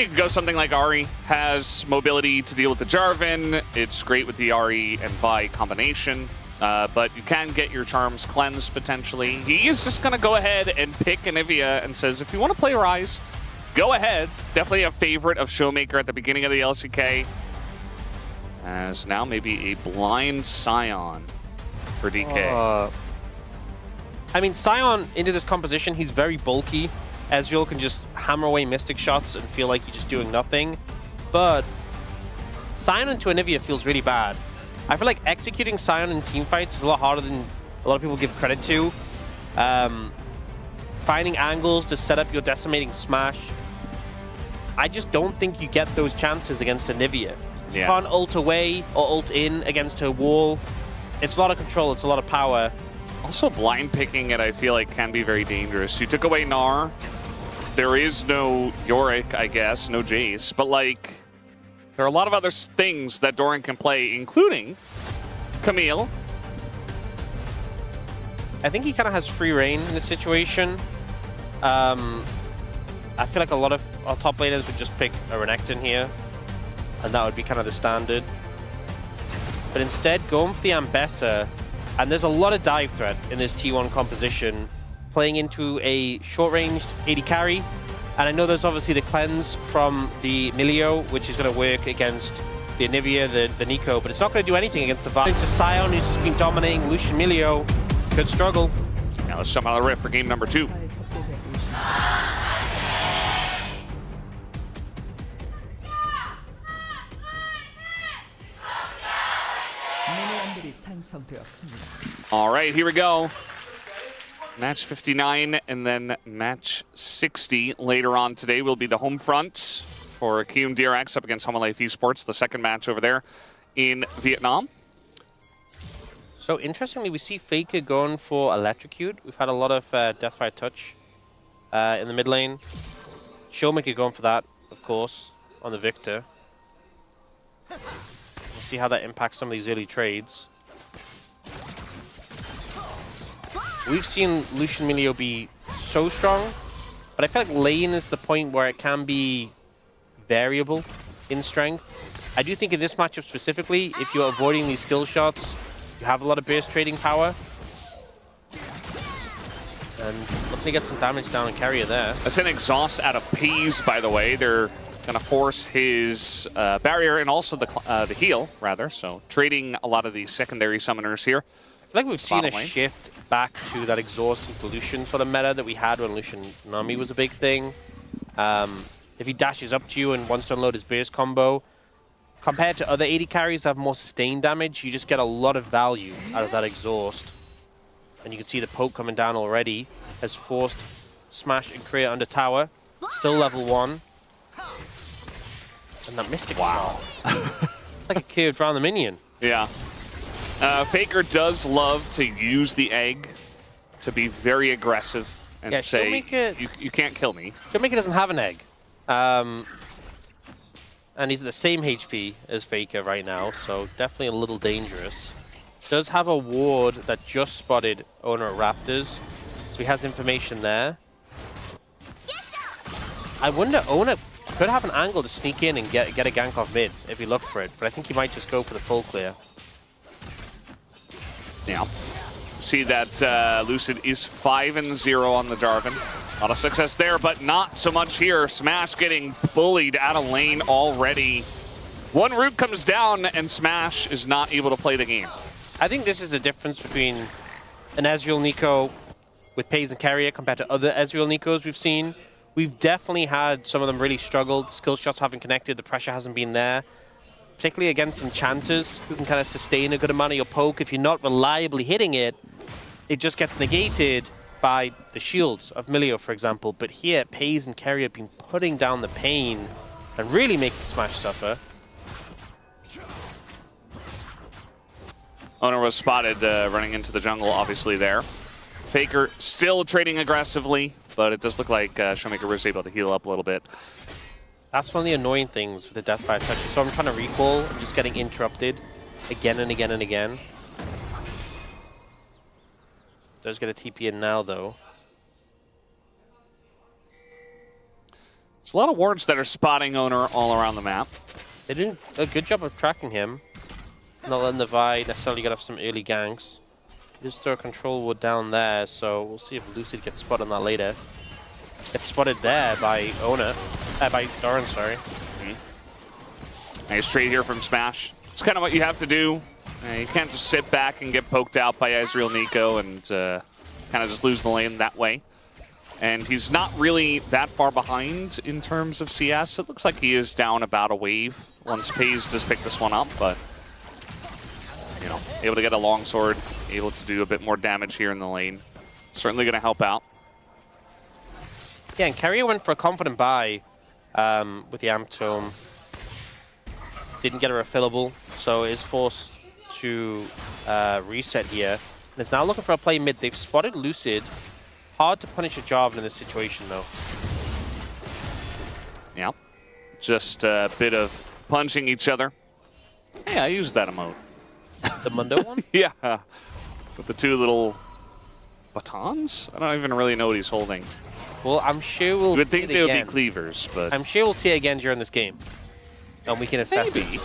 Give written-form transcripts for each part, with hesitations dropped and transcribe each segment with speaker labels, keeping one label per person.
Speaker 1: You can go something like Ahri, has mobility to deal with the Jarvan. It's great with the Ahri and Vi combination, but you can get your charms cleansed potentially. He is just going to go ahead and pick Anivia and says, if you want to play Ryze, go ahead. Definitely a favorite of Showmaker at the beginning of the LCK. As now maybe a blind Sion for DK.
Speaker 2: I mean, Sion into this composition, he's very bulky. Ezreal can just hammer away Mystic shots and feel like you're just doing nothing. But Sion into Anivia feels really bad. I feel like executing Sion in teamfights is a lot harder than a lot of people give credit to. Finding angles to set up your decimating smash. I just don't think you get those chances against Anivia. You can't ult away or ult in against her wall. It's a lot of control, it's a lot of power.
Speaker 1: Also, blind picking it, I feel like, can be very dangerous. You took away Gnar. There is no Yorick, I guess, no Jace, but like, there are a lot of other things that Doran can play, including Camille.
Speaker 2: I think he kind of has free reign in this situation. I feel like a lot of our top laners would just pick a Renekton here, and that would be kind of the standard. But instead, going for the Ambessa, and there's a lot of dive threat in this T1 composition, playing into a short-ranged AD carry. And I know there's obviously the cleanse from the Milio, which is going to work against the Anivia, the Nico, but it's not going to do anything against the Into Sion, who's just been dominating Lucian Milio. Could struggle.
Speaker 1: Now let's jump out of the rift for game number 2. All right, here we go. Match 59 and then match 60 later on today will be the home front for Kium DRX up against Home Life Esports, the second match over there in Vietnam.
Speaker 2: So interestingly, we see Faker going for Electrocute. We've had a lot of Deathfire Touch in the mid lane. Showmaker going for that, of course, on the Victor. We'll see how that impacts some of these early trades. We've seen Lucian Milio be so strong, but I feel like lane is the point where it can be variable in strength. I do think in this matchup specifically, if you're avoiding these skill shots, you have a lot of burst trading power. And looking to get some damage down and carrier there.
Speaker 1: That's an exhaust out of Peas, by the way. They're going to force his barrier and also the heal, rather. So trading a lot of the secondary summoners here.
Speaker 2: I feel like we've seen a shift back to that exhaust into Lucian sort of meta that we had when Lucian Nami was a big thing. If he dashes up to you and wants to unload his burst combo, compared to other AD carries that have more sustained damage, you just get a lot of value out of that exhaust. And you can see the poke coming down already has forced Smash and Kriya under tower. Still level 1. And that Mystic Wow. Like a curved around the minion.
Speaker 1: Yeah. Faker does love to use the egg to be very aggressive and say, you can't kill me.
Speaker 2: Showmaker doesn't have an egg. And he's at the same HP as Faker right now, so definitely a little dangerous. Does have a ward that just spotted owner at Raptors, so he has information there. I wonder, owner could have an angle to sneak in and get a gank off mid if he looked for it, but I think he might just go for the full clear.
Speaker 1: Yeah. See that Lucid is 5-0 on the Jarvan. A lot of success there, but not so much here. Smash getting bullied out of lane already. One root comes down, and Smash is not able to play the game.
Speaker 2: I think this is the difference between an Ezreal Nico with Pays and Carrier compared to other Ezreal Nikos we've seen. We've definitely had some of them really struggle. The skill shots haven't connected, the pressure hasn't been there. Particularly against enchanters, who can kind of sustain a good amount of your poke. If you're not reliably hitting it, it just gets negated by the shields of Milio, for example. But here, Pays and Carrier have been putting down the pain and really making Smash suffer.
Speaker 1: Owner was spotted running into the jungle, obviously, there. Faker still trading aggressively, but it does look like Showmaker was able to heal up a little bit.
Speaker 2: That's one of the annoying things with the Deathfire Touch. So I'm trying to recall, I'm just getting interrupted again and again and again. Does get a TP in now, though.
Speaker 1: There's a lot of wards that are spotting Owner all around the map.
Speaker 2: They did a good job of tracking him. Not letting the Vi necessarily get off some early ganks. Just throw a control ward down there, so we'll see if Lucid gets spotted on that later. Gets spotted there by Owner. By Doran, sorry.
Speaker 1: Nice trade here from Smash. It's kind of what you have to do. You can't just sit back and get poked out by Ezreal Nico and kind of just lose the lane that way. And he's not really that far behind in terms of CS. It looks like he is down about a wave once FaZe does pick this one up, but you know, able to get a longsword, able to do a bit more damage here in the lane. Certainly going to help out.
Speaker 2: Yeah, and Carrier went for a confident buy with the Amp Tome. Didn't get a refillable, so is forced to reset here. And is now looking for a play mid. They've spotted Lucid. Hard to punish a Jarvan in this situation, though.
Speaker 1: Yeah, just a bit of punching each other. Hey, I used that emote.
Speaker 2: The Mundo one?
Speaker 1: Yeah, with the two little batons? I don't even really know what he's holding.
Speaker 2: Well, I'm sure we'll see it again.
Speaker 1: You would think they would be cleavers, but...
Speaker 2: I'm sure we'll see it again during this game. And we can assess
Speaker 1: Maybe.
Speaker 2: it.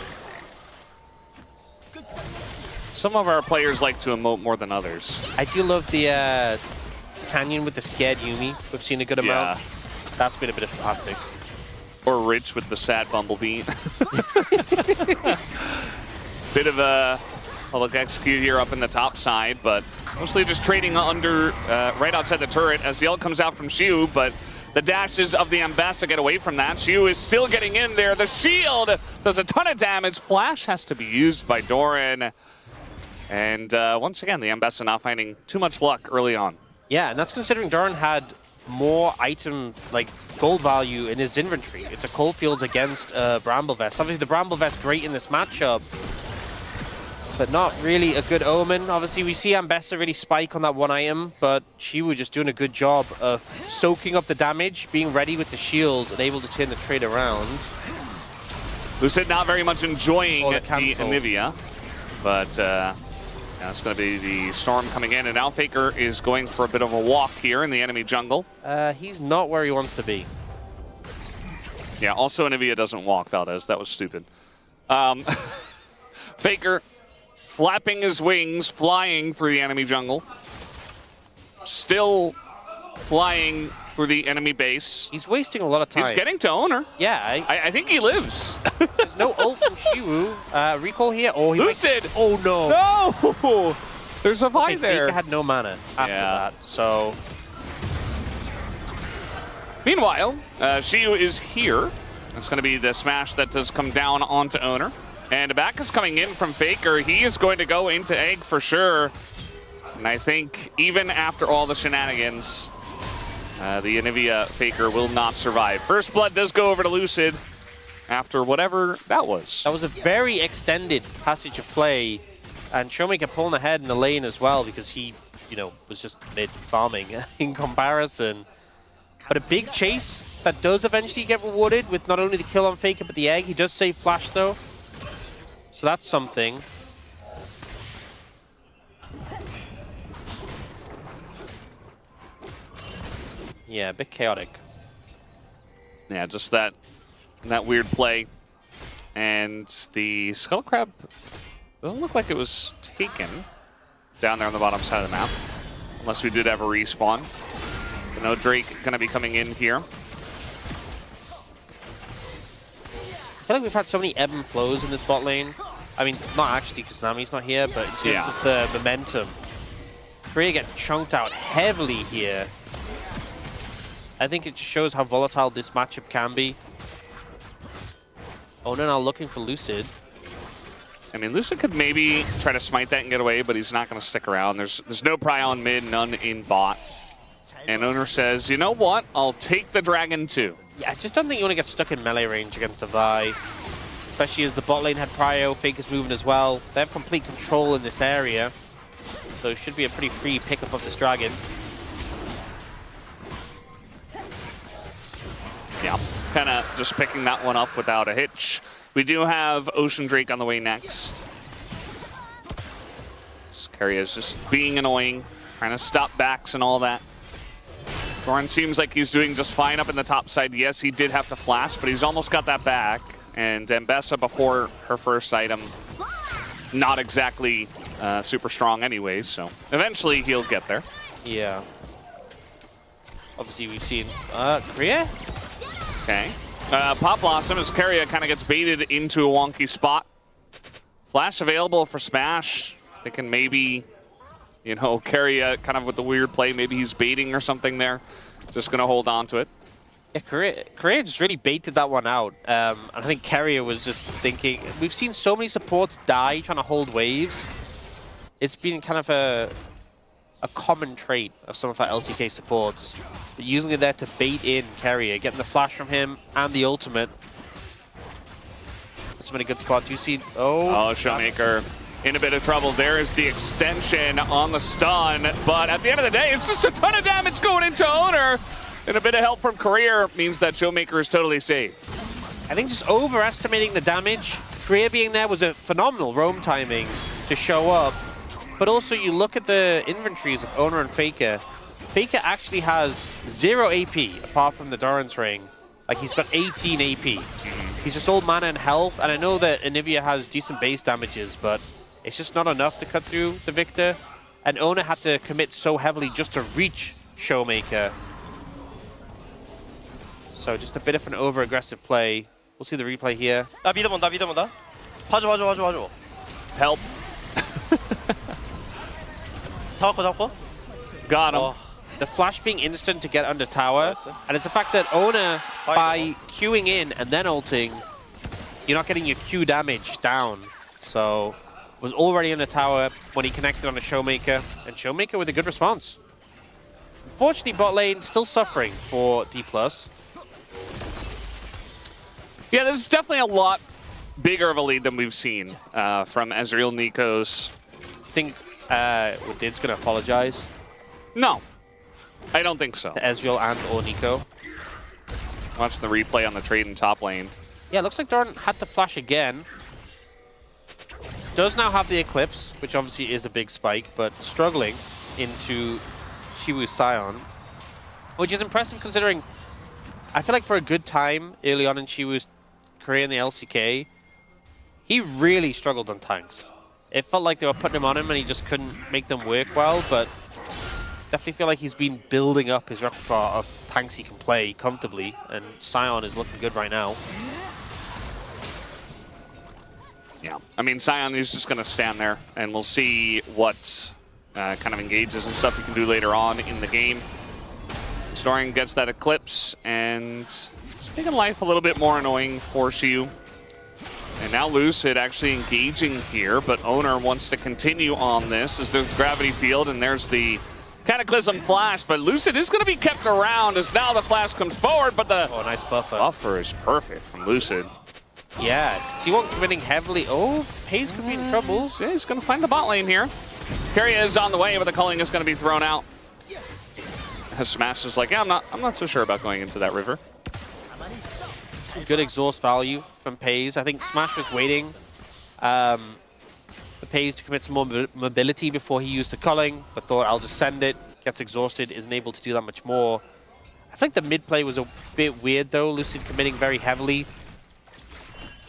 Speaker 1: Some of our players like to emote more than others.
Speaker 2: I do love the Canyon with the scared Yuumi. We've seen a good amount. That's been a bit of a classic.
Speaker 1: Or Rich with the sad Bumblebee. Bit of a public execute here up in the top side, but mostly just trading under right outside the turret as the ult comes out from Xiu, but the dashes of the Ambassa get away from that. Xiu is still getting in there. The shield does a ton of damage. Flash has to be used by Doran. And once again, the Ambassa not finding too much luck early on.
Speaker 2: Yeah, and that's considering Doran had more item, like gold value in his inventory. It's a Coldfields against Bramble Vest. Obviously, the Bramble Vest great in this matchup, but not really a good omen. Obviously, we see Ambessa really spike on that one item, but she was just doing a good job of soaking up the damage, being ready with the shield, and able to turn the trade around.
Speaker 1: Lucid not very much enjoying the
Speaker 2: cancel.
Speaker 1: Anivia, but that's going to be the Storm coming in, and now Faker is going for a bit of a walk here in the enemy jungle.
Speaker 2: He's not where he wants to be.
Speaker 1: Yeah, also Anivia doesn't walk, Valdez. That was stupid. Faker flapping his wings, flying through the enemy jungle. Still flying through the enemy base.
Speaker 2: He's wasting a lot of time.
Speaker 1: He's getting to Owner.
Speaker 2: Yeah.
Speaker 1: I think he lives.
Speaker 2: There's no ult from Shiwu. Recall here. Oh, he
Speaker 1: Lucid!
Speaker 2: Oh, no.
Speaker 1: No! There's a Vi there.
Speaker 2: Faker had no mana after that, so...
Speaker 1: Meanwhile, Xiu is here. That's going to be the smash that does come down onto Owner. And a back is coming in from Faker. He is going to go into Egg for sure. And I think even after all the shenanigans, the Anivia Faker will not survive. First blood does go over to Lucid after whatever that was.
Speaker 2: That was a very extended passage of play. And Showmaker pulling ahead in the lane as well because he, you know, was just mid-farming in comparison. But a big chase that does eventually get rewarded with not only the kill on Faker, but the egg. He does save Flash, though. So that's something. Yeah, a bit chaotic.
Speaker 1: Yeah, just that weird play. And the Skull Crab doesn't look like it was taken down there on the bottom side of the map. Unless we did have a respawn. But no Drake going to be coming in here.
Speaker 2: I feel like we've had so many ebb and flows in this bot lane. I mean, not actually because Nami's not here, but in terms of the momentum. Korea get chunked out heavily here. I think it just shows how volatile this matchup can be. Oh, no, now looking for Lucid.
Speaker 1: I mean, Lucid could maybe try to smite that and get away, but he's not going to stick around. There's no pry on mid, none in bot. And Owner says, you know what? I'll take the dragon too.
Speaker 2: Yeah, I just don't think you want to get stuck in melee range against a Vi. Especially as the bot lane had prio, Faker's moving as well. They have complete control in this area. So it should be a pretty free pickup of this dragon.
Speaker 1: Yeah, kind of just picking that one up without a hitch. We do have Ocean Drake on the way next. This Carrier is just being annoying, trying to stop backs and all that. Doran seems like he's doing just fine up in the top side. Yes, he did have to flash, but he's almost got that back. And Mbessa, before her first item, not exactly super strong anyways, so eventually he'll get there.
Speaker 2: Yeah. Obviously, we've seen Korea.
Speaker 1: Okay. Pop Blossom as Keria kind of gets baited into a wonky spot. Flash available for Smash. Thinking maybe, you know, Keria kind of with the weird play. Maybe he's baiting or something there. Just going to hold on to it.
Speaker 2: Yeah, Korea just really baited that one out. And I think Keria was just thinking, we've seen so many supports die trying to hold waves. It's been kind of a common trait of some of our LCK supports. But using it there to bait in Keria, getting the flash from him and the ultimate. That's been a good spot. Do you see? Oh,
Speaker 1: Showmaker in a bit of trouble. There is the extension on the stun. But at the end of the day, it's just a ton of damage going into Owner. And a bit of help from Career means that Showmaker is totally safe.
Speaker 2: I think just overestimating the damage. Career being there was a phenomenal roam timing to show up. But also you look at the inventories of Owner and Faker. Faker actually has 0 AP apart from the Doran's Ring. Like he's got 18 AP. He's just all mana and health. And I know that Anivia has decent base damages, but it's just not enough to cut through the Victor. And Owner had to commit so heavily just to reach Showmaker. So just a bit of an over-aggressive play. We'll see the replay here.
Speaker 3: 나 미드 본다. 봐줘.
Speaker 1: Help.
Speaker 3: 잡고.
Speaker 1: Got him.
Speaker 2: The flash being instant to get under tower. And it's the fact that Owner, by queuing in and then ulting, you're not getting your Q damage down. So, was already in the tower when he connected on a Showmaker. And Showmaker with a good response. Unfortunately, bot lane still suffering for DPLUS.
Speaker 1: Yeah, this is definitely a lot bigger of a lead than we've seen from Ezreal, Nikos.
Speaker 2: I think Did's going to apologize.
Speaker 1: No, I don't think so.
Speaker 2: To Ezreal and or Nico.
Speaker 1: Watch the replay on the trade in top lane.
Speaker 2: Yeah, looks like Doran had to flash again. Does now have the Eclipse, which obviously is a big spike, but struggling into Shiwu's Scion. Which is impressive considering, I feel like for a good time early on in Shiwu's career in the LCK, he really struggled on tanks. It felt like they were putting him on him and he just couldn't make them work well, but definitely feel like he's been building up his repertoire of tanks he can play comfortably, and Scion is looking good right now.
Speaker 1: Yeah, I mean, Scion is just going to stand there, and we'll see what kind of engages and stuff he can do later on in the game. Storing gets that Eclipse, and it's making life a little bit more annoying for Shiu. And now Lucid actually engaging here, but Owner wants to continue on this as there's the Gravity Field, and there's the Cataclysm Flash, but Lucid is going to be kept around as now the Flash comes forward, but the
Speaker 2: nice buffer.
Speaker 1: Buffer is perfect from Lucid.
Speaker 2: Yeah, T1 committing heavily. Oh, Paze could be in trouble.
Speaker 1: Yeah, he's going to find the bot lane here. Keria is on the way, but the culling is going to be thrown out. Smash is like, yeah, I'm not so sure about going into that river.
Speaker 2: Some good exhaust value from Paze. I think Smash was waiting for Paze to commit some more mobility before he used the culling, but thought I'll just send it. Gets exhausted, isn't able to do that much more. I think the mid play was a bit weird though. Lucid committing very heavily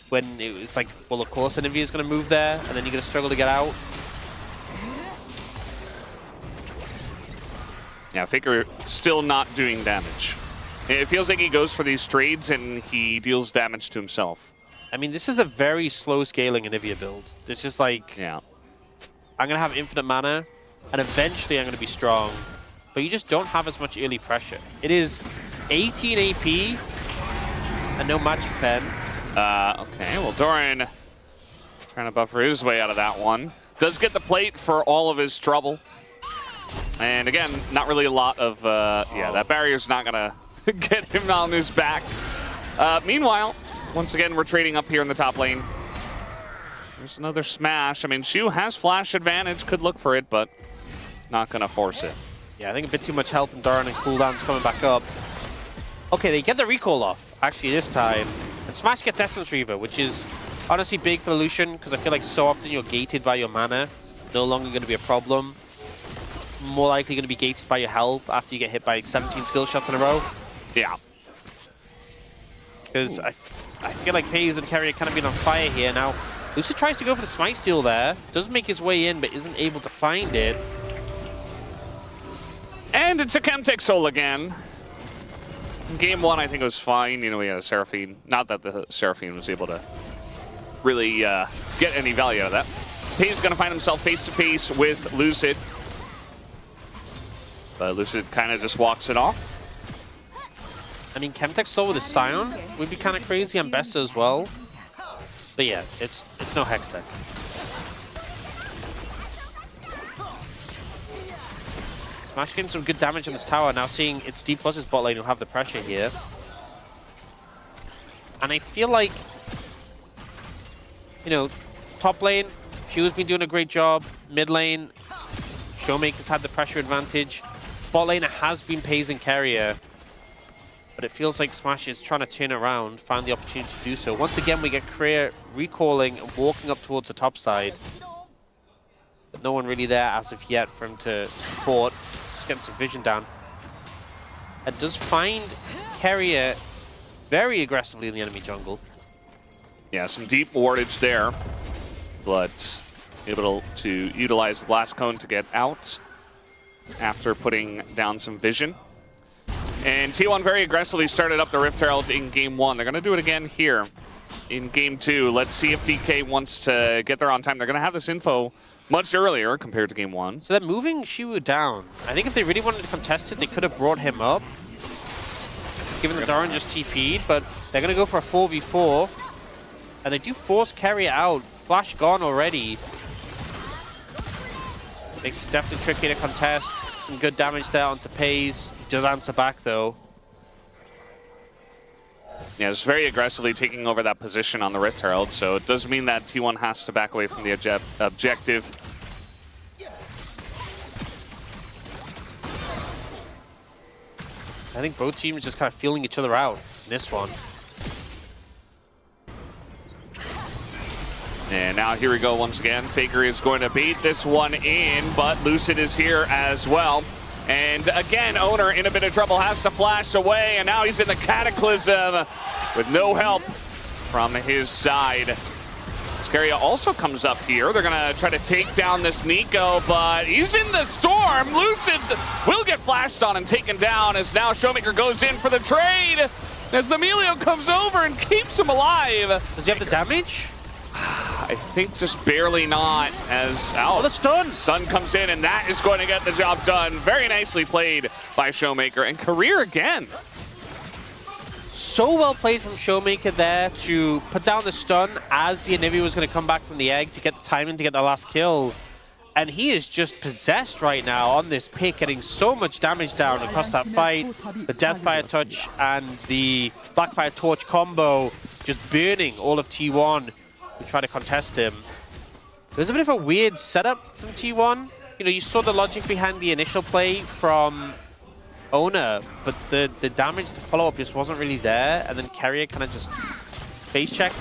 Speaker 2: when it was like, well, of course Anivia is going to move there, and then you're going to struggle to get out.
Speaker 1: Yeah, Faker still not doing damage. It feels like he goes for these trades and he deals damage to himself.
Speaker 2: I mean, this is a very slow scaling Anivia build. This is like,
Speaker 1: yeah,
Speaker 2: I'm going to have infinite mana, and eventually I'm going to be strong, but you just don't have as much early pressure. It is 18 AP and no Magic Pen.
Speaker 1: Okay, well, Doran trying to buffer his way out of that one. Does get the plate for all of his trouble. And again, not really a lot of, yeah, that barrier's not gonna get him on his back. Meanwhile, once again, we're trading up here in the top lane. There's another smash. I mean, Shu has flash advantage, could look for it, but not gonna force it.
Speaker 2: Yeah, I think a bit too much health in Doran and cooldown's coming back up. Okay, they get the recall off, actually, this time. And Smash gets Essence Reaver, which is honestly big for the Lucian, because I feel like so often you're gated by your mana. No longer going to be a problem. more likely going to be gated by your health after you get hit by 17 skill shots in a row.
Speaker 1: Yeah.
Speaker 2: Because I feel like FaZe and Carrier kind of been on fire here. Now, Lucid tries to go for the smite steal there. Does make his way in, but isn't able to find it.
Speaker 1: And it's a Chemtech soul again. Game 1, I think it was fine. You know, we had a Seraphine. Not that the Seraphine was able to really get any value out of that. FaZe going to find himself face-to-face with Lucid. But Lucid kind of just walks it off.
Speaker 2: I mean, Chemtech soul with a Scion would be kind of crazy, and Besta as well. But yeah, it's no Hextech. Smash getting some good damage on this tower. Now seeing it's DPLUS's bot lane who'll have the pressure here. And I feel like, you know, top lane, Shu's been doing a great job. Mid lane, Showmaker's had the pressure advantage. Bot lane has been FaZe and Carrier. But it feels like Smash is trying to turn around, find the opportunity to do so. Once again, we get Korea recalling and walking up towards the top side. But no one really there as of yet for him to support. Just getting some vision down. And does find Carrier very aggressively in the enemy jungle.
Speaker 1: Yeah, some deep wardage there. But able to utilize the blast cone to get out after putting down some vision. And T1 very aggressively started up the Rift Herald in Game 1. They're going to do it again here in Game 2. Let's see if DK wants to get there on time. They're going to have this info much earlier compared to Game 1.
Speaker 2: So they're moving Shu down. I think if they really wanted to contest it, they could have brought him up. Given that Doran just TP'd, but they're going to go for a 4v4. And they do force Carrier out. Flash gone already. Makes it definitely tricky to contest. Some good damage there onto FaZe. Does answer back though.
Speaker 1: Yeah, it's very aggressively taking over that position on the Rift Herald, so it does mean that T1 has to back away from the objective.
Speaker 2: I think both teams just kind of feeling each other out in this one.
Speaker 1: And now here we go once again. Faker is going to beat this one in, but Lucid is here as well. And again, Owner in a bit of trouble, has to flash away, and now he's in the Cataclysm with no help from his side. Scaria also comes up here. They're going to try to take down this Nico, but he's in the storm. Lucid will get flashed on and taken down as now Showmaker goes in for the trade as the Emilio comes over and keeps him alive.
Speaker 2: Does he have the damage?
Speaker 1: I think just barely not as...
Speaker 2: Oh, the stun!
Speaker 1: Stun comes in, and that is going to get the job done. Very nicely played by Showmaker, and Career again.
Speaker 2: So well played from Showmaker there to put down the stun as the Anivia was going to come back from the egg to get the timing to get the last kill. And he is just possessed right now on this pick, getting so much damage down across that fight. The Deathfire Touch and the Blackfire Torch combo just burning all of T1. We try to contest him. It was a bit of a weird setup from T1. You know, you saw the logic behind the initial play from Owner, but the damage, the follow-up just wasn't really there, and then Carrier kind of just face-checked.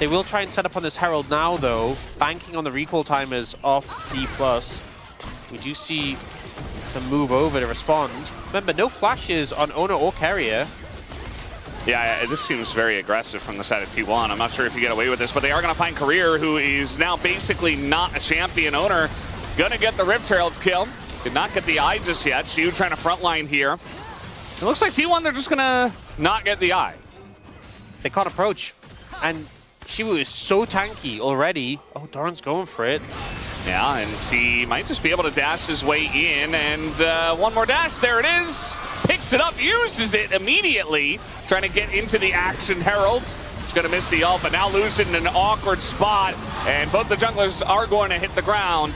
Speaker 2: They will try and set up on this Herald now, though, banking on the recall timers off DPLUS. We do see them move over to respond. Remember, no flashes on Owner or Carrier.
Speaker 1: Yeah, this seems very aggressive from the side of T1. I'm not sure if you get away with this, but they are going to find Career, who is now basically not a champion. Owner going to get the Rift Herald kill. Did not get the eye just yet. Shu trying to frontline here. It looks like T1, they're just going to not get the eye.
Speaker 2: They can't approach. And Shivu is so tanky already. Oh, Doran's going for it.
Speaker 1: Yeah, and he might just be able to dash his way in. And one more dash. There it is. Picks it up, uses it immediately. Trying to get into the action. Herald is going to miss the ult, but now losing in an awkward spot. And both the junglers are going to hit the ground.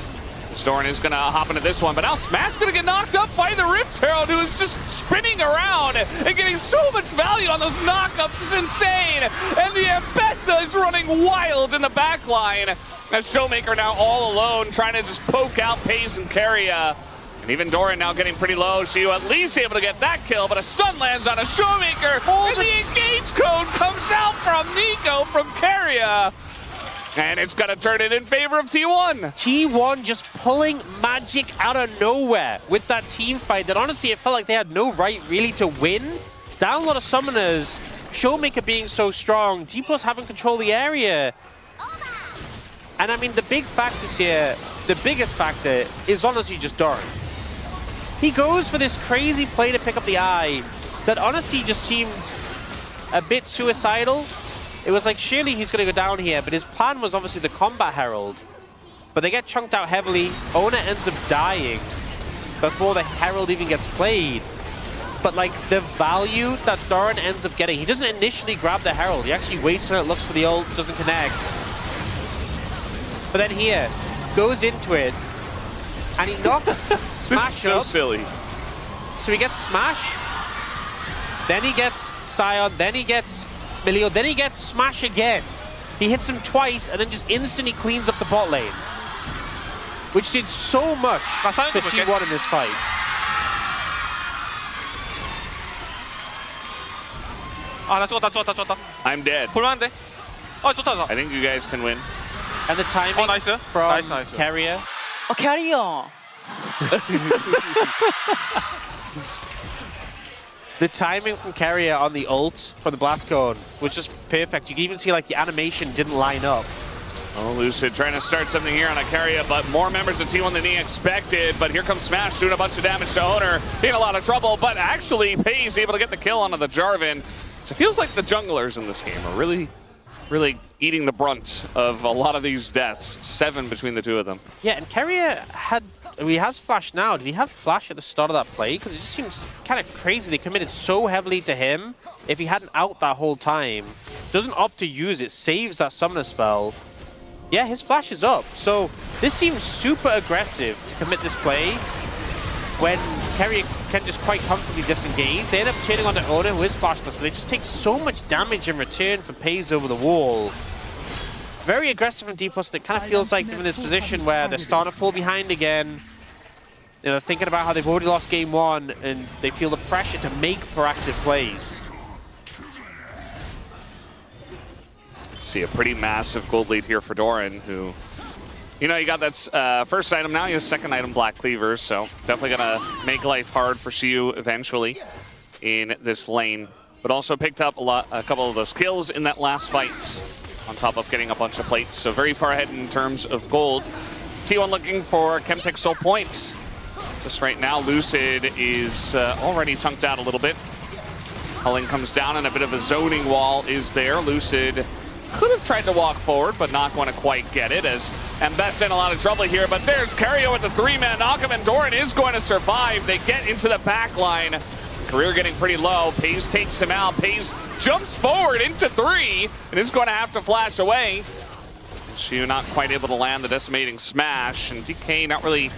Speaker 1: Storin is going to hop into this one, but now Smash going to get knocked up by the Rift Herald, who is just spinning around and getting so much value on those knockups. It's insane. And the Ambessa is running wild in the back line. As Showmaker now all alone, trying to just poke out FaZe and Carrier. And even Doran now getting pretty low. Shu at least able to get that kill, but a stun lands on a Showmaker. And the engage code comes out from Nico from Carrier. And it's going to turn it in favor of T1.
Speaker 2: T1 just pulling magic out of nowhere with that team fight that honestly it felt like they had no right really to win. Down a lot of summoners, Showmaker being so strong, DPLUS having control of the area. And I mean the big factors here, the biggest factor is honestly just Doran. He goes for this crazy play to pick up the eye that honestly just seemed a bit suicidal. It was like, surely he's going to go down here, but his plan was obviously the combat Herald. But they get chunked out heavily. Owner ends up dying before the Herald even gets played. But like, the value that Doran ends up getting, he doesn't initially grab the Herald. He actually waits until it looks for the ult, doesn't connect. But then here, goes into it, and he knocks Smash
Speaker 1: so
Speaker 2: up.
Speaker 1: silly.
Speaker 2: So he gets Smash, then he gets Scion, then he gets Milio, then he gets Smash again. He hits him twice and then just instantly cleans up the bot lane. Which did so much for T1 in this fight.
Speaker 3: 아, 나 죽었다.
Speaker 1: I'm dead.
Speaker 3: 볼만한데? 좋다.
Speaker 1: I think you guys can win.
Speaker 2: And the timing
Speaker 3: 나이스.
Speaker 2: from
Speaker 3: 나이스.
Speaker 2: Carrier.
Speaker 4: 캐리어.
Speaker 2: The timing from Carrier on the ult for the blast cone was just perfect. You can even see like the animation didn't line up.
Speaker 1: Oh, Lucid trying to start something here on a carrier, but more members of T1 than he expected. But here comes Smash doing a bunch of damage to Owner. In a lot of trouble, but actually Pay's able to get the kill onto the Jarvan. So it feels like the junglers in this game are really eating the brunt of a lot of these deaths. 7 between the two of them.
Speaker 2: Yeah, and Carrier he has Flash now. Did he have Flash at the start of that play? Because it just seems kind of crazy. They committed so heavily to him. If he hadn't out that whole time, doesn't opt to use it, saves that summoner spell. Yeah, his Flash is up. So this seems super aggressive to commit this play when Carrier can just quite comfortably disengage. They end up turning onto Owner with Splashless, but they just take so much damage in return for Pays over the wall. Very aggressive from DPLUS. It kind of feels like they're in this position where they're starting to fall behind again. You know, thinking about how they've already lost game 1 and they feel the pressure to make proactive plays.
Speaker 1: See a pretty massive gold lead here for Doran, who, you know, you got that first item now, he has second item Black Cleavers, so definitely gonna make life hard for Xiu eventually in this lane. But also picked up a couple of those kills in that last fight, on top of getting a bunch of plates. So very far ahead in terms of gold. T1 looking for Chemtech soul points. Just right now, Lucid is already chunked out a little bit. Culling comes down and a bit of a zoning wall is there. Lucid could have tried to walk forward, but not going to quite get it, as Mbest in a lot of trouble here. But there's Carrier with the 3-man knockup, and Doran is going to survive. They get into the back line. Career getting pretty low. Pays takes him out. Pays jumps forward into 3 and is going to have to flash away. Xiu not quite able to land the decimating smash, and DK not really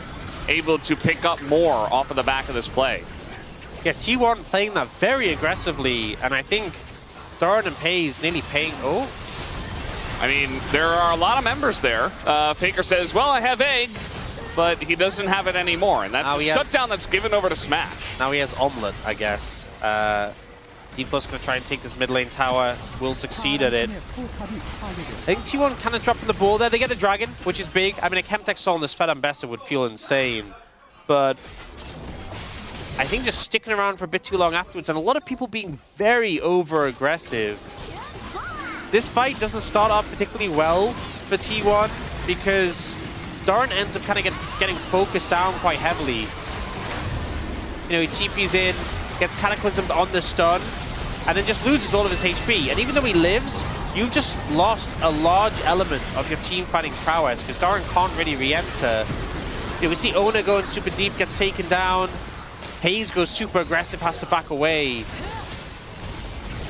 Speaker 1: able to pick up more off of the back of this play.
Speaker 2: Yeah, T1 playing that very aggressively, and I think Doran and Pays nearly paying... Oh.
Speaker 1: I mean, there are a lot of members there. Faker says, well, I have egg, but he doesn't have it anymore, and that's a shutdown that's given over to Smash.
Speaker 2: Now he has Omelette, I guess. DPLUS going to try and take this mid lane tower, will succeed at it. I think T1 kind of dropping the ball there. They get the dragon, which is big. I mean, a Chemtech soul in this Fed Ambassador would feel insane, but I think just sticking around for a bit too long afterwards, and a lot of people being very over-aggressive. This fight doesn't start off particularly well for T1 because Doran ends up kind of getting focused down quite heavily. You know, he TP's in, gets Cataclysmed on the stun, and then just loses all of his HP. And even though he lives, you've just lost a large element of your team fighting prowess because Doran can't really re-enter. You know, we see Owner going super deep, gets taken down. Hayes goes super aggressive, has to back away.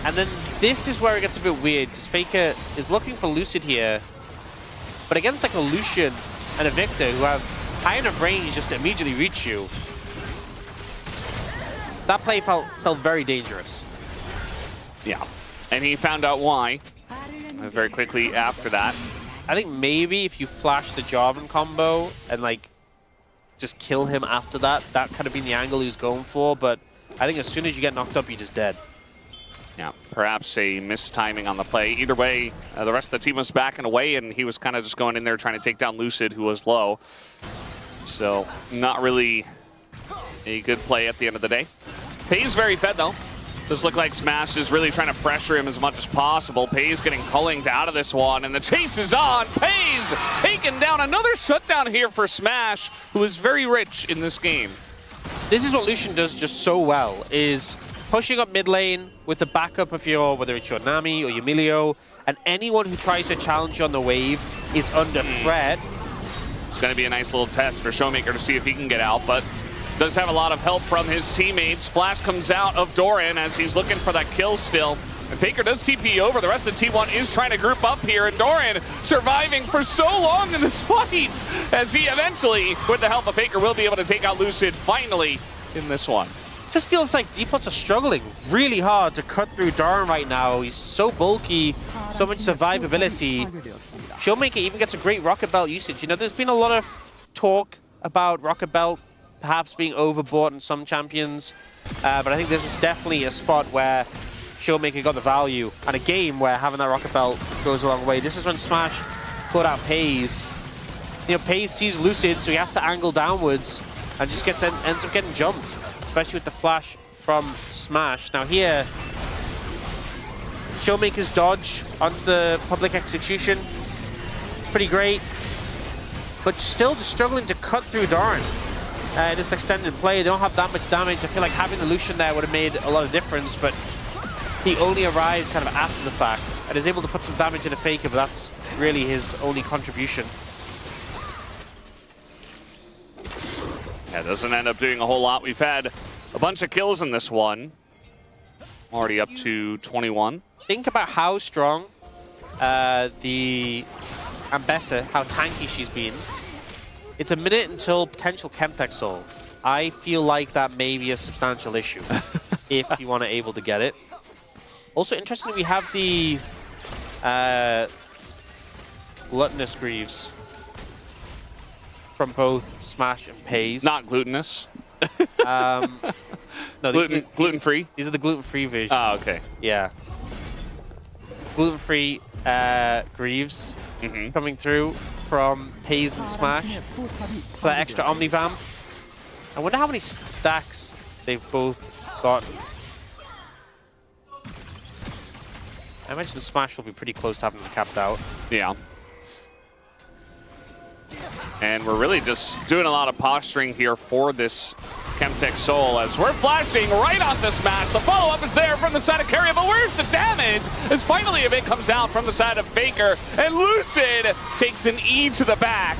Speaker 2: And then this is where it gets a bit weird, because Faker is looking for Lucid here. But against like a Lucian and a Victor who have high enough range just to immediately reach you, that play felt very dangerous.
Speaker 1: Yeah, and he found out why very quickly after that.
Speaker 2: I think maybe if you flash the Jarvan combo and like just kill him after that, that could have been the angle he was going for, but I think as soon as you get knocked up, you're just dead.
Speaker 1: Yeah, perhaps a mistiming on the play. Either way, the rest of the team was backing away, and he was kind of just going in there trying to take down Lucid, who was low. So, not really a good play at the end of the day. Pei's very fed, though. Does look like Smash is really trying to pressure him as much as possible. Pei's getting cullinged out of this one, and the chase is on. Pei's taken down. Another shutdown here for Smash, who is very rich in this game.
Speaker 2: This is what Lucian does just so well, is pushing up mid lane with the backup of your, whether it's your Nami or your Milio, and anyone who tries to challenge you on the wave is under threat.
Speaker 1: It's going to be a nice little test for Showmaker to see if he can get out, but does have a lot of help from his teammates. Flash comes out of Doran as he's looking for that kill still. And Faker does TP over. The rest of the T1 is trying to group up here, and Doran surviving for so long in this fight as he eventually, with the help of Faker, will be able to take out Lucid finally in this one.
Speaker 2: Just feels like DPLUS are struggling really hard to cut through Doran right now. He's so bulky, so much survivability. Showmaker even gets a great Rocket Belt usage. You know, there's been a lot of talk about Rocket Belt perhaps being overbought in some champions, but I think this was definitely a spot where Showmaker got the value, and a game where having that Rocket Belt goes a long way. This is when Smash put out Pei's. You know, Pei's sees Lucid, so he has to angle downwards and just ends up getting jumped, especially with the flash from Smash. Now here, Showmaker's dodge onto the public execution, pretty great, but still just struggling to cut through Doran. This extended play, they don't have that much damage. I feel like having the Lucian there would have made a lot of difference, but he only arrives kind of after the fact and is able to put some damage in a Faker, but that's really his only contribution.
Speaker 1: Yeah, doesn't end up doing a whole lot. We've had a bunch of kills in this one. Already up to 21.
Speaker 2: Think about how strong the Ambessa, how tanky she's been. It's a minute until potential Chemtech soul. I feel like that may be a substantial issue if you want to able to get it. Also, interestingly, we have the Gluttonous Greaves from both Smash and Pei's.
Speaker 1: Not glutinous.
Speaker 2: No,
Speaker 1: Gluten-free?
Speaker 2: These are the gluten-free versions.
Speaker 1: Oh, okay.
Speaker 2: Yeah. Gluten-free Greaves coming through from Pei's and Smash for that extra Omnivamp. I wonder how many stacks they've both got. I imagine the Smash will be pretty close to having them capped out.
Speaker 1: Yeah. And we're really just doing a lot of posturing here for this Chemtech Soul as we're flashing right onto Smash. The follow-up is there from the side of Carrier, but where's the damage? As finally a bit comes out from the side of Faker, and Lucid takes an E to the back.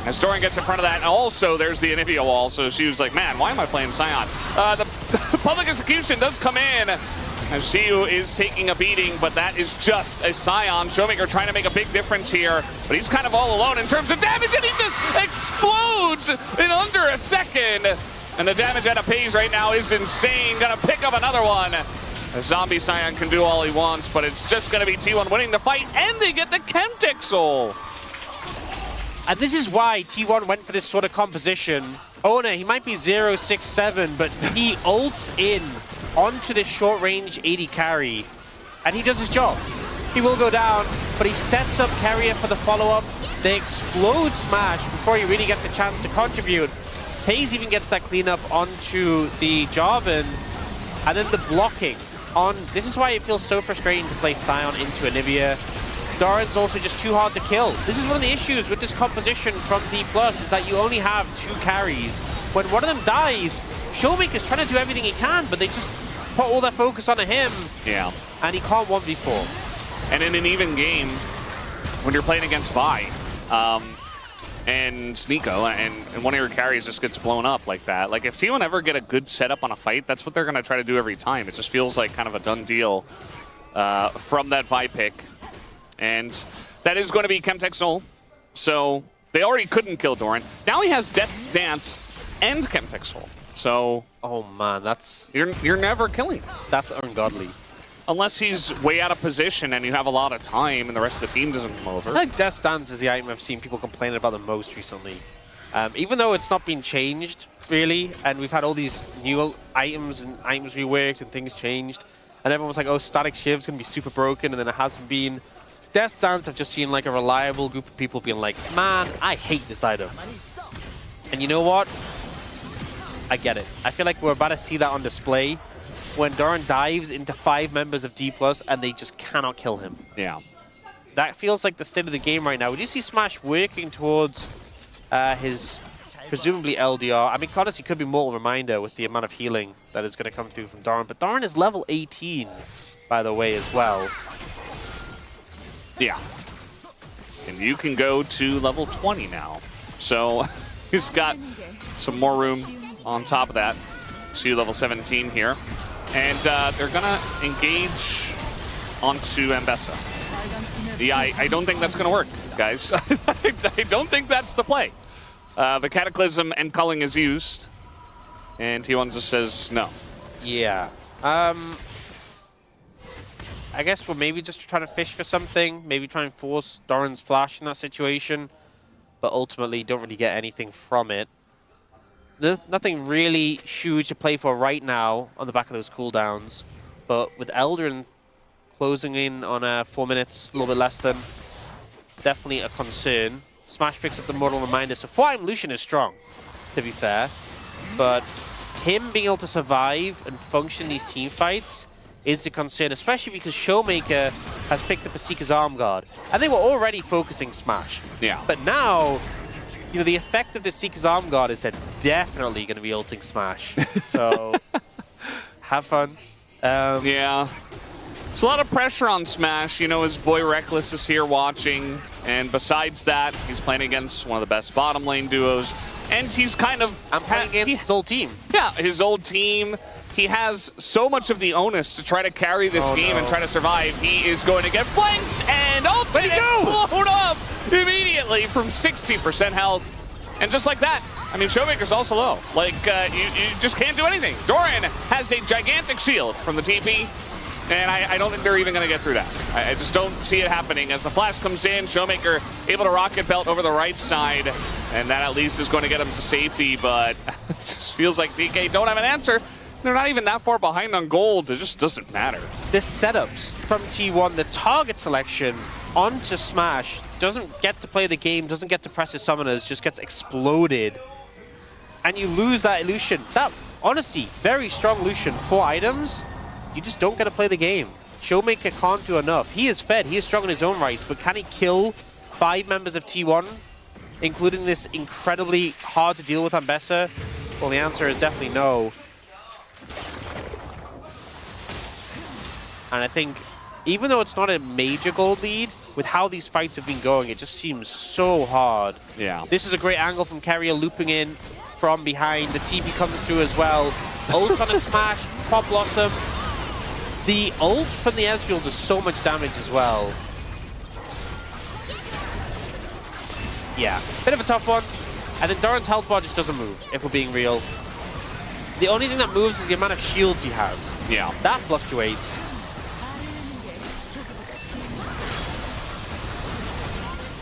Speaker 1: As Doran gets in front of that, and also there's the Anivia wall, so she was like, man, why am I playing Scion? The public execution does come in, as Shiu is taking a beating, but that is just a Scion. Showmaker trying to make a big difference here, but he's kind of all alone in terms of damage, and he just explodes in under a second. And the damage out of Pei's right now is insane. Gonna pick up another one. A zombie Scion can do all he wants, but it's just gonna be T1 winning the fight, and they get the Chemtech Soul.
Speaker 2: And this is why T1 went for this sort of composition. Ona, he might be 0-6-7, but he ults in onto this short-range 80 carry, and he does his job. He will go down, but he sets up Carrier for the follow-up. They explode Smash before he really gets a chance to contribute. Pei's even gets that cleanup onto the Jarvan, and then the blocking on. This is why it feels so frustrating to play Scion into Anivia. Doran's also just too hard to kill. This is one of the issues with this composition from DPLUS, is that you only have 2 carries. When one of them dies, Showmaker's trying to do everything he can, but they just put all their focus onto him.
Speaker 1: Yeah.
Speaker 2: And he can't 1v4.
Speaker 1: And in an even game, when you're playing against Vi, and Nico, and one of your carries just gets blown up like that. Like, if T1 ever get a good setup on a fight, that's what they're going to try to do every time. It just feels like kind of a done deal from that Vi pick. And that is going to be Chemtech Soul. So they already couldn't kill Doran. Now he has Death's Dance and Chemtech Soul. So...
Speaker 2: oh man, that's...
Speaker 1: You're never killing him.
Speaker 2: That's ungodly.
Speaker 1: Unless he's way out of position and you have a lot of time and the rest of the team doesn't come over.
Speaker 2: I think Death's Dance is the item I've seen people complaining about the most recently. Even though it's not been changed, really, and we've had all these new items and items reworked and things changed, and everyone was like, oh, Static Shiv's going to be super broken, and then it hasn't been. Death Dance have just seen like a reliable group of people being like, man, I hate this item. And you know what? I get it. I feel like we're about to see that on display when Doran dives into 5 members of DPLUS and they just cannot kill him.
Speaker 1: Yeah.
Speaker 2: That feels like the state of the game right now. We do see Smash working towards his presumably LDR. I mean, honestly, could be Mortal Reminder with the amount of healing that is going to come through from Doran. But Doran is level 18, by the way, as well.
Speaker 1: Yeah. And you can go to level 20 now. So he's got some more room on top of that. To level 17 here. And they're going to engage onto Ambessa. Yeah, I don't think that's going to work, guys. I don't think that's the play. The Cataclysm and Culling is used. And T1 just says no.
Speaker 2: Yeah. I guess we're maybe just trying to fish for something. Maybe try and force Doran's flash in that situation. But ultimately, don't really get anything from it. Nothing really huge to play for right now on the back of those cooldowns. But with Eldarin closing in on 4 minutes, a little bit less than, definitely a concern. Smash picks up the Mortal Reminder. So 4-item Lucian is strong, to be fair. But him being able to survive and function these team fights is the concern, especially because Showmaker has picked up a Seeker's Arm Guard. And they were already focusing Smash.
Speaker 1: Yeah.
Speaker 2: But now, you know, the effect of the Seeker's Arm Guard is they're definitely going to be ulting Smash. So, have fun.
Speaker 1: Yeah. There's a lot of pressure on Smash. You know, his boy Reckless is here watching. And besides that, he's playing against one of the best bottom lane duos. And he's kind of...
Speaker 2: I'm playing against his old team.
Speaker 1: Yeah, his old team. He has so much of the onus to try to carry this game and try to survive. He is going to get flanked and ulted and blown up immediately from 60% health. And just like that, I mean, Showmaker's also low. Like, you just can't do anything. Doran has a gigantic shield from the TP. And I don't think they're even going to get through that. I just don't see it happening. As the flash comes in, Showmaker able to rocket belt over the right side. And that at least is going to get him to safety. But it just feels like DK don't have an answer. They're not even that far behind on gold. It just doesn't matter.
Speaker 2: The setups from T1, the target selection onto Smash, doesn't get to play the game, doesn't get to press his summoners, just gets exploded. And you lose that Lucian. That, honestly, very strong Lucian. 4 items. You just don't get to play the game. Showmaker can't do enough. He is fed, he is strong in his own right, but can he kill 5 members of T1, including this incredibly hard to deal with Ambessa? Well, the answer is definitely no. And I think, even though it's not a major gold lead, with how these fights have been going, it just seems so hard.
Speaker 1: Yeah.
Speaker 2: This is a great angle from Carrier looping in from behind. The TP coming through as well. Ult on a Smash, Pop Blossom. The ult from the Ezreal does so much damage as well. Yeah, bit of a tough one. And then Doran's health bar just doesn't move, if we're being real. The only thing that moves is the amount of shields he has.
Speaker 1: Yeah.
Speaker 2: That fluctuates.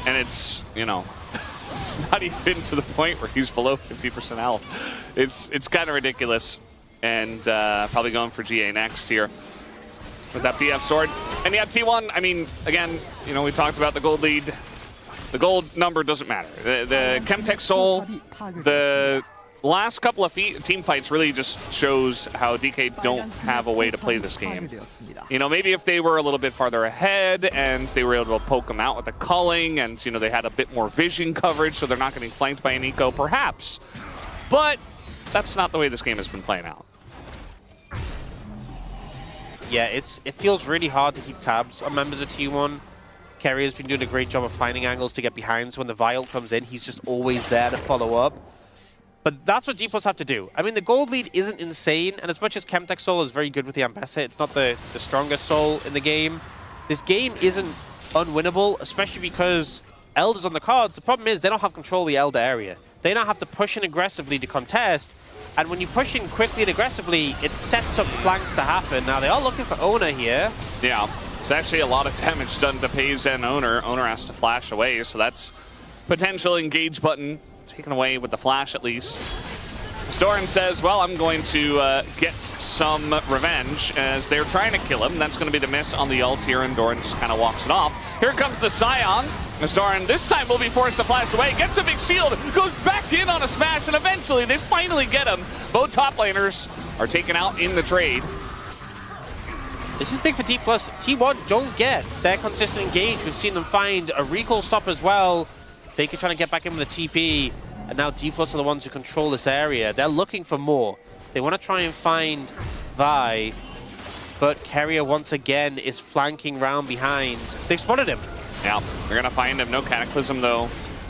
Speaker 1: And it's, you know, it's not even to the point where he's below 50% health. It's kind of ridiculous. And probably going for GA next here with that BF sword. And yeah, T1, I mean, again, you know, we talked about the gold lead. The gold number doesn't matter. The Chemtech Soul, the last couple of team fights really just shows how DK don't have a way to play this game. You know, maybe if they were a little bit farther ahead and they were able to poke them out with the culling and, you know, they had a bit more vision coverage so they're not getting flanked by an eco, perhaps. But that's not the way this game has been playing out.
Speaker 2: Yeah, it feels really hard to keep tabs on members of T1. Carrier's been doing a great job of finding angles to get behind, so when the Vial comes in, he's just always there to follow up. But that's what DPLUS have to do. I mean, the gold lead isn't insane, and as much as Chemtech Soul is very good with the Ambessa, it's not the strongest soul in the game. This game isn't unwinnable, especially because Elder's on the cards. The problem is they don't have control of the Elder area. They now have to push in aggressively to contest, and when you push in quickly and aggressively, it sets up flanks to happen. Now, they are looking for Owner here.
Speaker 1: Yeah, it's actually a lot of damage done to Pays and Owner. Owner has to flash away, so that's potential engage button taken away with the flash at least. Doran says, well, I'm going to get some revenge as they're trying to kill him. That's going to be the miss on the ult here, and Doran just kind of walks it off. Here comes the Scion. Doran this time will be forced to flash away, gets a big shield, goes back in on a smash, and eventually they finally get him. Both top laners are taken out in the trade.
Speaker 2: This is big for DPLUS. T1 don't get their consistent engage. We've seen them find a recall stop as well. They could try to get back in with a TP. And now DPLUS are the ones who control this area. They're looking for more. They want to try and find Vi. But Carrier once again is flanking round behind. They've spotted him.
Speaker 1: Yeah, they're going to find him. No Cataclysm, though,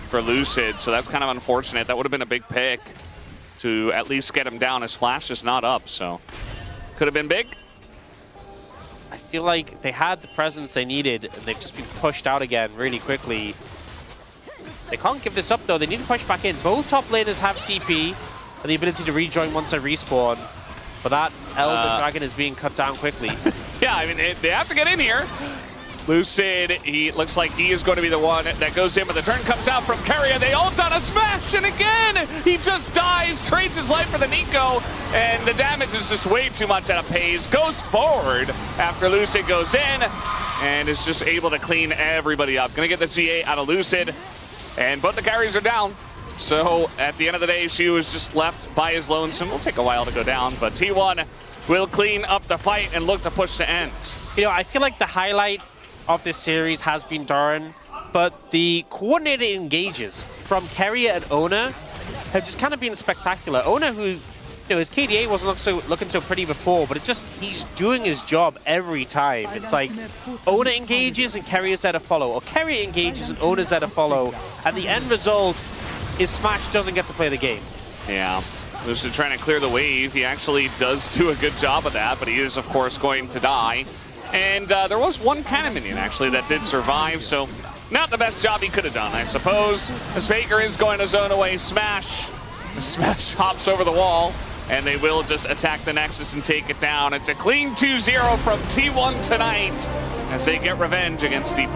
Speaker 1: for Lucid. So that's kind of unfortunate. That would have been a big pick to at least get him down. His flash is not up, so could have been big.
Speaker 2: I feel like they had the presence they needed, and they've just been pushed out again really quickly. They can't give this up, though. They need to push back in. Both top laners have TP and the ability to rejoin once they respawn. But that Elder Dragon is being cut down quickly.
Speaker 1: Yeah, I mean, they have to get in here. Lucid, he looks like he is going to be the one that goes in, but the turn comes out from Carrier. They ult on a smash, and again, he just dies, trades his life for the Nico, and the damage is just way too much out of Pays. Goes forward after Lucid goes in, and is just able to clean everybody up. Gonna get the GA out of Lucid, and both the carries are down. So at the end of the day, she was just left by his lonesome. It'll take a while to go down, but T1 will clean up the fight and look to push the end.
Speaker 2: You know, I feel like the highlight of this series has been Doran, but the coordinated engages from Carrier and Ona have just kind of been spectacular. Ona, who, you know, his KDA wasn't looking so pretty before, but he's doing his job every time. It's like Ona engages and Carrier's there to follow, or Carrier engages and Ona's there to follow, and the end result is Smash doesn't get to play the game.
Speaker 1: Yeah, Lucid trying to clear the wave. He actually does do a good job of that, but he is, of course, going to die. And there was one cannon minion, actually, that did survive, so not the best job he could have done, I suppose. As Faker is going to zone away Smash. Smash hops over the wall, and they will just attack the Nexus and take it down. It's a clean 2-0 from T1 tonight as they get revenge against DPLUS.